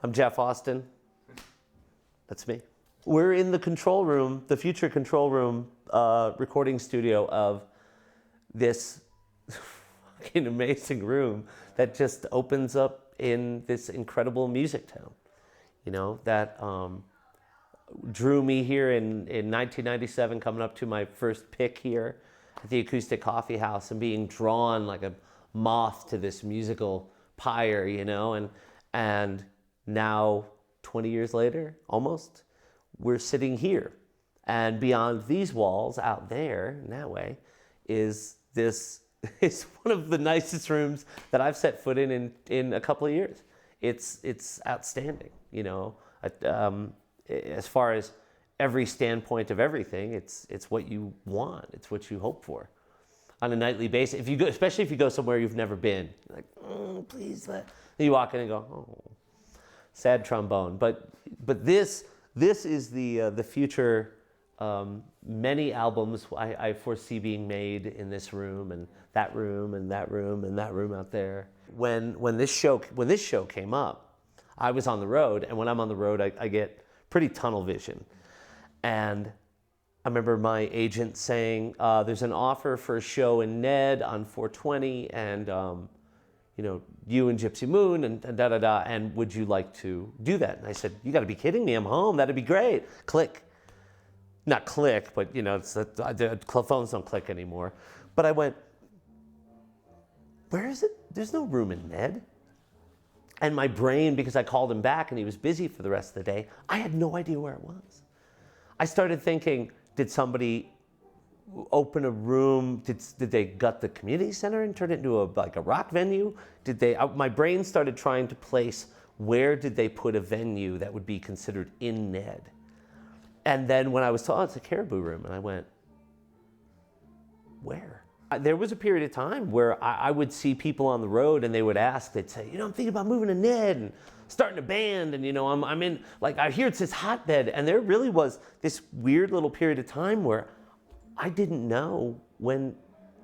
I'm Jeff Austin. That's me. We're in the control room, the future control room recording studio of this fucking amazing room that just opens up in this incredible music town. You know, that drew me here in 1997, coming up to my first pick here at the Acoustic Coffee House and being drawn like a moth to this musical pyre, you know, and now 20 years later, almost, we're sitting here. And beyond these walls, out there, in that way, is one of the nicest rooms that I've set foot in a couple of years. It's outstanding, you know. As far as every standpoint of everything, it's what you want. It's what you hope for on a nightly basis. If you go, especially if you go somewhere you've never been, like, please let. You walk in and go, oh, sad trombone. But this is the future. Many albums I foresee being made in this room and that room and that room and that room out there. When this show came up, I was on the road, and when I'm on the road, I get pretty tunnel vision. And I remember my agent saying, there's an offer for a show in Ned on 420, and you know, you and Gypsy Moon and da-da-da, and would you like to do that? And I said, you gotta be kidding me, I'm home, that'd be great. Click. Not click, but you know, the phones don't click anymore. But I went, where is it? There's no room in Ned. And my brain, because I called him back and he was busy for the rest of the day, I had no idea where it was. I started thinking, did somebody open a room? Did they gut the community center and turn it into like a rock venue? Did they? My brain started trying to place, where did they put a venue that would be considered in Ned? And then when I was told, it's a Caribou Room, and I went, where? There was a period of time where I would see people on the road and they would ask, they'd say, you know, I'm thinking about moving to Ned and starting a band, and you know, I'm in, like, I hear it's this hotbed. And there really was this weird little period of time where I didn't know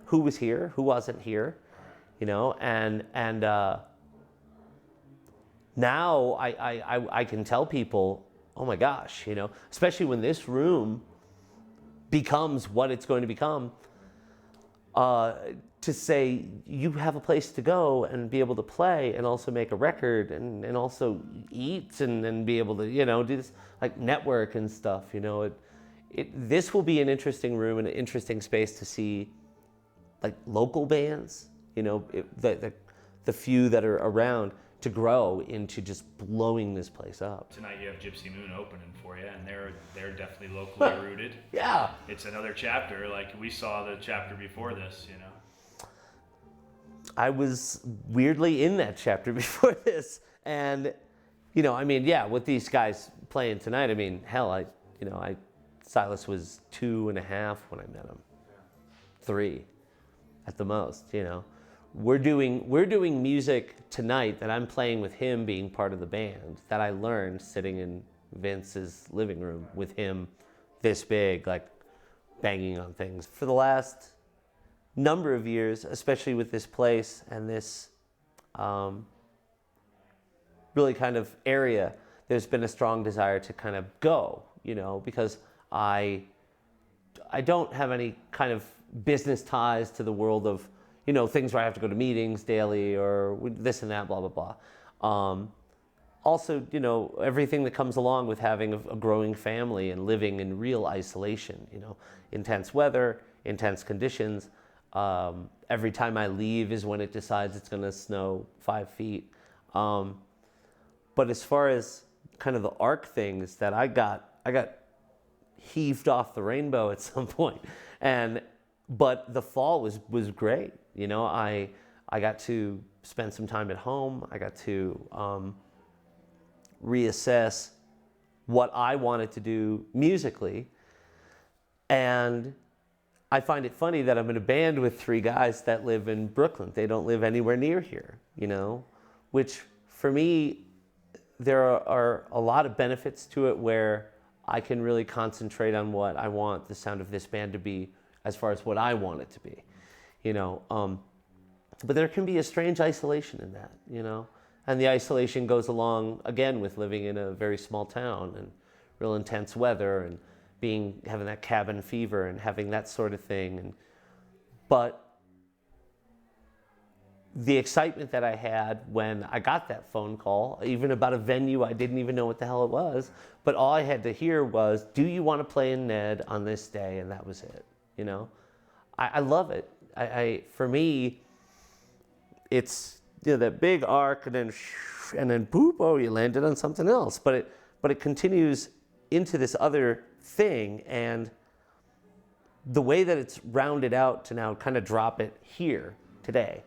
who was here, who wasn't here, you know, and now I can tell people, oh my gosh, you know, especially when this room becomes what it's going to become, to say you have a place to go and be able to play and also make a record and also eat and be able to, you know, do this, like, network and stuff, you know. This will be an interesting room and an interesting space to see, like, local bands, you know, the few that are around, to grow into just blowing this place up. Tonight you have Gypsy Moon opening for you, and they're definitely locally rooted. Yeah. It's another chapter, like we saw the chapter before this, you know. I was weirdly in that chapter before this, and, you know, I mean, yeah, with these guys playing tonight, I mean, hell, Silas was 2.5 when I met him. 3 at the most, you know. We're doing music tonight that I'm playing with him being part of the band, that I learned sitting in Vince's living room with him this big, like, banging on things. For the last number of years, especially with this place and this really kind of area, there's been a strong desire to kind of go, you know, because I don't have any kind of business ties to the world of, you know, things where I have to go to meetings daily or this and that, blah, blah, blah. Also, you know, everything that comes along with having a growing family and living in real isolation, you know, intense weather, intense conditions. Every time I leave is when it decides it's going to snow 5 feet. But as far as kind of the arc things that I got heaved off the rainbow at some point. But the fall was great. You know, I got to spend some time at home. I got to reassess what I wanted to do musically. And I find it funny that I'm in a band with 3 guys that live in Brooklyn. They don't live anywhere near here, you know, which for me, there are a lot of benefits to it where I can really concentrate on what I want the sound of this band to be as far as what I want it to be, you know. But there can be a strange isolation in that, you know. And the isolation goes along again with living in a very small town and real intense weather and having that cabin fever and having that sort of thing. But the excitement that I had when I got that phone call, even about a venue I didn't even know what the hell it was, but all I had to hear was, do you want to play in Ned on this day? And that was it, you know? I love it. For me, it's, you know, that big arc and then boop, oh, you landed on something else. But it continues into this other thing, and the way that it's rounded out to now kind of drop it here today,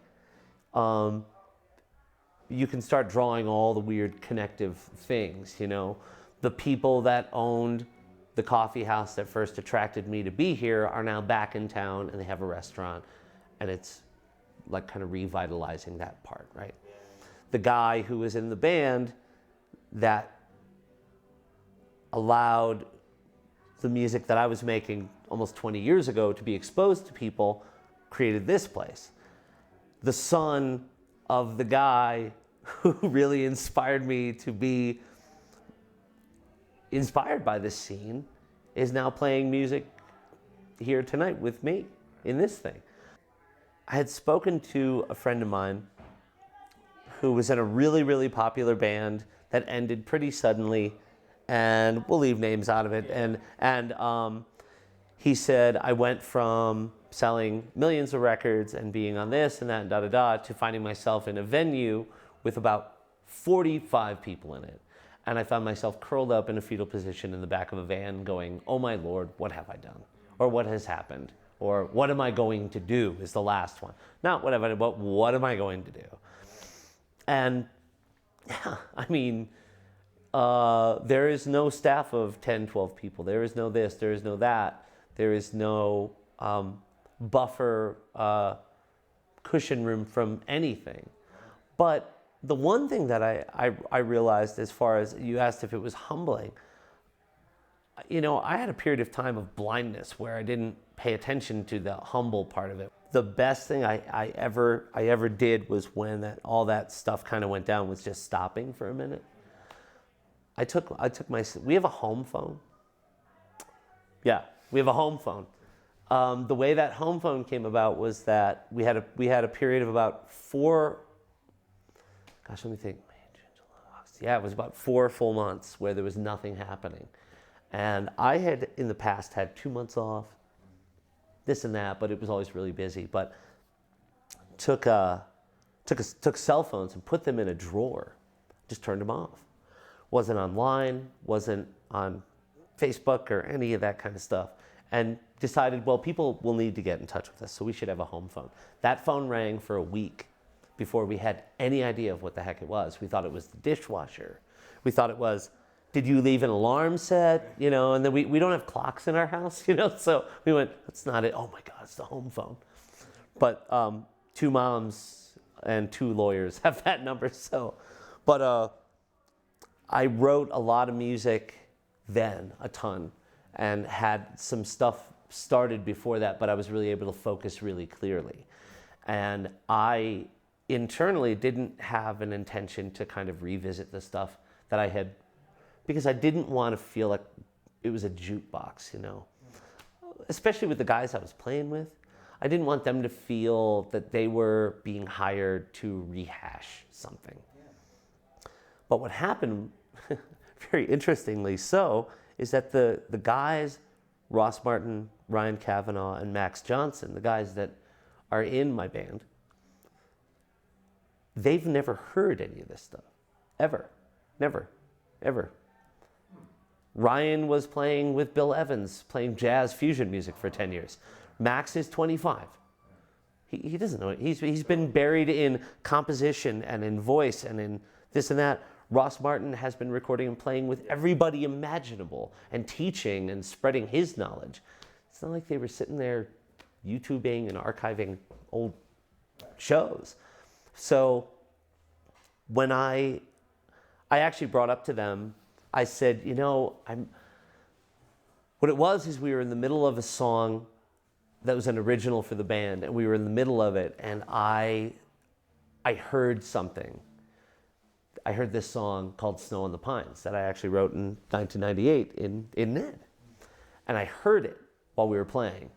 you can start drawing all the weird connective things, you know. The people that owned the coffee house that first attracted me to be here are now back in town and they have a restaurant, and it's like kind of revitalizing that part, right? The guy who was in the band that allowed the music that I was making almost 20 years ago to be exposed to people created this place. The son of the guy who really inspired me to be inspired by this scene is now playing music here tonight with me in this thing. I had spoken to a friend of mine who was in a really, really popular band that ended pretty suddenly, and we'll leave names out of it. And he said, I went from selling millions of records and being on this and that and da-da-da to finding myself in a venue with about 45 people in it. And I found myself curled up in a fetal position in the back of a van going, oh my Lord, what have I done? Or what has happened? Or what am I going to do is the last one. Not what have I done, but what am I going to do? And yeah, I mean, there is no staff of 10, 12 people. There is no this, there is no that. There is no buffer cushion room from anything. But the one thing that I realized, as far as you asked if it was humbling, you know, I had a period of time of blindness where I didn't pay attention to the humble part of it. The best thing I ever did was when all that stuff kind of went down, was just stopping for a minute. We have a home phone. Yeah, we have a home phone. The way that home phone came about was that we had a period of about let me think. Yeah, it was about 4 full months where there was nothing happening. And I had in the past had 2 months off, this and that, but it was always really busy. But took cell phones and put them in a drawer, just turned them off. Wasn't online, wasn't on Facebook or any of that kind of stuff. And decided, well, people will need to get in touch with us, so we should have a home phone. That phone rang for a week before we had any idea of what the heck it was. We thought it was the dishwasher. We thought it was, did you leave an alarm set? You know, and then we don't have clocks in our house, you know, so we went, that's not it. Oh my God, it's the home phone. But 2 moms and 2 lawyers have that number, so. But I wrote a lot of music then, a ton, and had some stuff started before that, but I was really able to focus really clearly. And I internally didn't have an intention to kind of revisit the stuff that I had, because I didn't want to feel like it was a jukebox, you know. Especially with the guys I was playing with. I didn't want them to feel that they were being hired to rehash something. But what happened, very interestingly so, is that the guys, Ross Martin, Ryan Kavanaugh, and Max Johnson, the guys that are in my band, they've never heard any of this stuff, ever, never, ever. Ryan was playing with Bill Evans, playing jazz fusion music for 10 years. Max is 25. He doesn't know it. He's been buried in composition and in voice and in this and that. Ross Martin has been recording and playing with everybody imaginable and teaching and spreading his knowledge. It's not like they were sitting there YouTubing and archiving old shows. So when I actually brought up to them, I said, you know, what it was is we were in the middle of a song that was an original for the band, and we were in the middle of it, and I heard something I heard this song called Snow on the Pines that I actually wrote in 1998 in Ned. And I heard it while we were playing.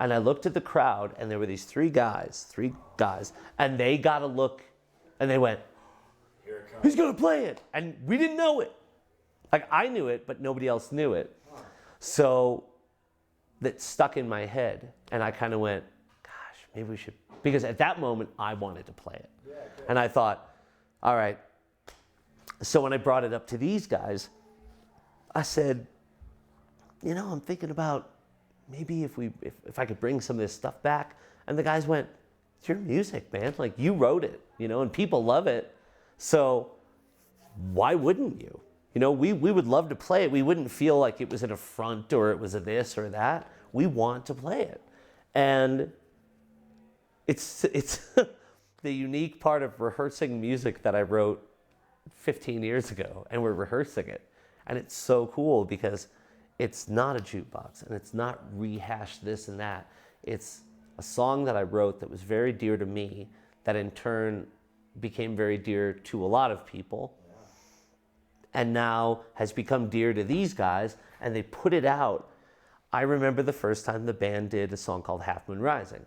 And I looked at the crowd, and there were these three guys, and they got a look, and they went, "Here it comes. He's gonna play it." And we didn't know it. Like, I knew it, but nobody else knew it. So that stuck in my head, and I kind of went, gosh, maybe we should, because at that moment, I wanted to play it. Yeah, and I thought, all right. So when I brought it up to these guys, I said, I'm thinking about maybe if I could bring some of this stuff back. And the guys went, it's your music, man. Like, you wrote it, and people love it. So why wouldn't you? We would love to play it. We wouldn't feel like it was an affront or it was a this or that. We want to play it. And it's the unique part of rehearsing music that I wrote 15 years ago, and we're rehearsing it. And it's so cool because it's not a jukebox, and it's not rehash this and that. It's a song that I wrote that was very dear to me, that in turn became very dear to a lot of people, and now has become dear to these guys, and they put it out. I remember the first time the band did a song called Half Moon Rising,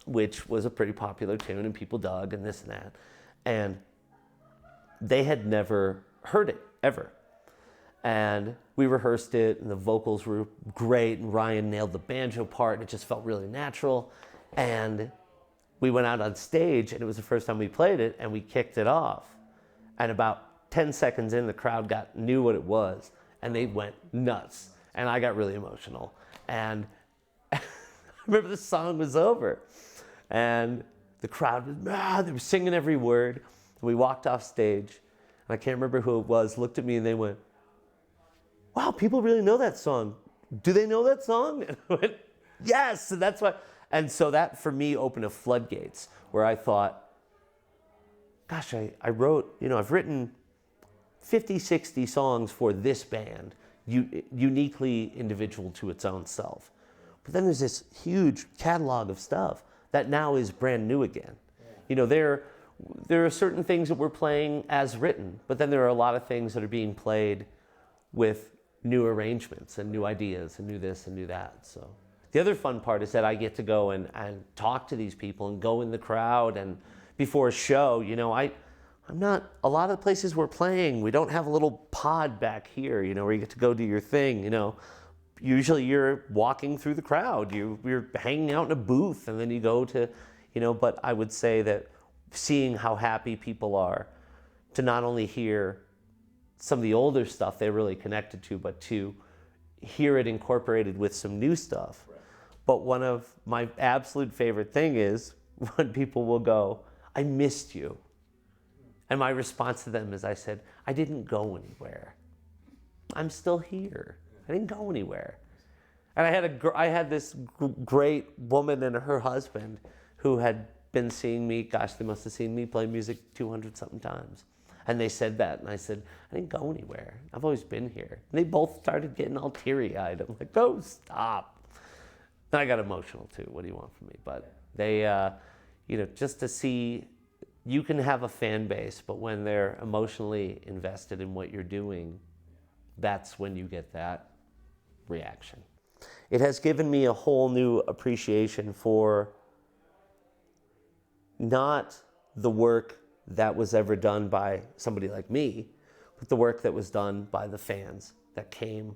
which was a pretty popular tune, and people dug, and this and that. And they had never heard it, ever. And we rehearsed it, and the vocals were great, and Ryan nailed the banjo part, and it just felt really natural. And we went out on stage, and it was the first time we played it, and we kicked it off. And about 10 seconds in, the crowd knew what it was, and they went nuts. And I got really emotional. And I remember the song was over, and the crowd was, they were singing every word. And we walked off stage, and I can't remember who it was, looked at me, and they went, wow, people really know that song. Do they know that song? And I went, yes, and that's why. And so that, for me, opened a floodgates where I thought, gosh, I wrote, I've written 50, 60 songs for this band, uniquely individual to its own self. But then there's this huge catalog of stuff that now is brand new again. There are certain things that we're playing as written, but then there are a lot of things that are being played with new arrangements and new ideas and new this and new that. So the other fun part is that I get to go and talk to these people and go in the crowd, and before a show, I'm not, a lot of the places we're playing, we don't have a little pod back here, where you get to go do your thing, Usually you're walking through the crowd, you're hanging out in a booth, and then you go to, but I would say that seeing how happy people are to not only hear some of the older stuff they're really connected to, but to hear it incorporated with some new stuff. Right. But one of my absolute favorite thing is when people will go, I missed you. And my response to them is, I said, I didn't go anywhere. I'm still here. I didn't go anywhere. And I had this great woman and her husband who had been seeing me, gosh, they must have seen me play music 200 something times. And they said that, and I said, I didn't go anywhere. I've always been here. And they both started getting all teary-eyed. I'm like, oh, stop. And I got emotional too. What do you want from me? But they, just to see, you can have a fan base, but when they're emotionally invested in what you're doing, that's when you get that reaction. It has given me a whole new appreciation for not the work that was ever done by somebody like me, but the work that was done by the fans that came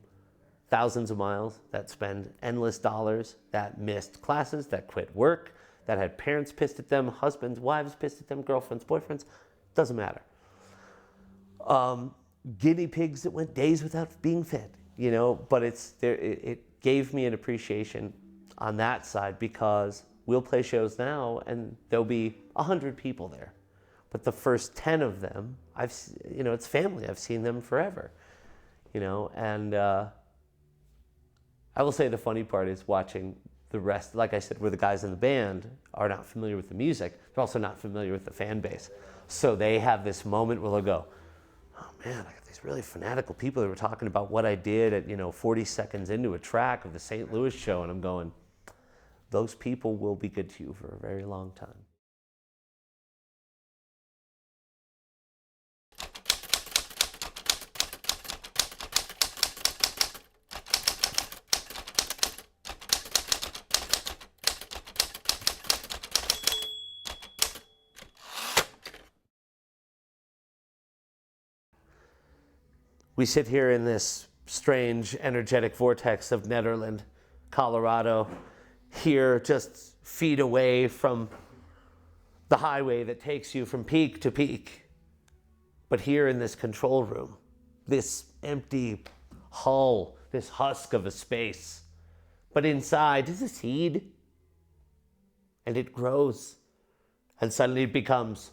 thousands of miles, that spend endless dollars, that missed classes, that quit work, that had parents pissed at them, husbands, wives pissed at them, girlfriends, boyfriends, doesn't matter. Guinea pigs that went days without being fed, but it gave me an appreciation on that side, because we'll play shows now and there'll be 100 people there. But the first 10 of them, it's family. I've seen them forever, and I will say the funny part is watching the rest, like I said, where the guys in the band are not familiar with the music, they're also not familiar with the fan base. So they have this moment where they'll go, oh man, I got these really fanatical people that were talking about what I did at, 40 seconds into a track of the St. Louis show. And I'm going, those people will be good to you for a very long time. We sit here in this strange energetic vortex of Nederland, Colorado, here just feet away from the highway that takes you from peak to peak. But here in this control room, this empty hull, this husk of a space, but inside is a seed, and it grows, and suddenly it becomes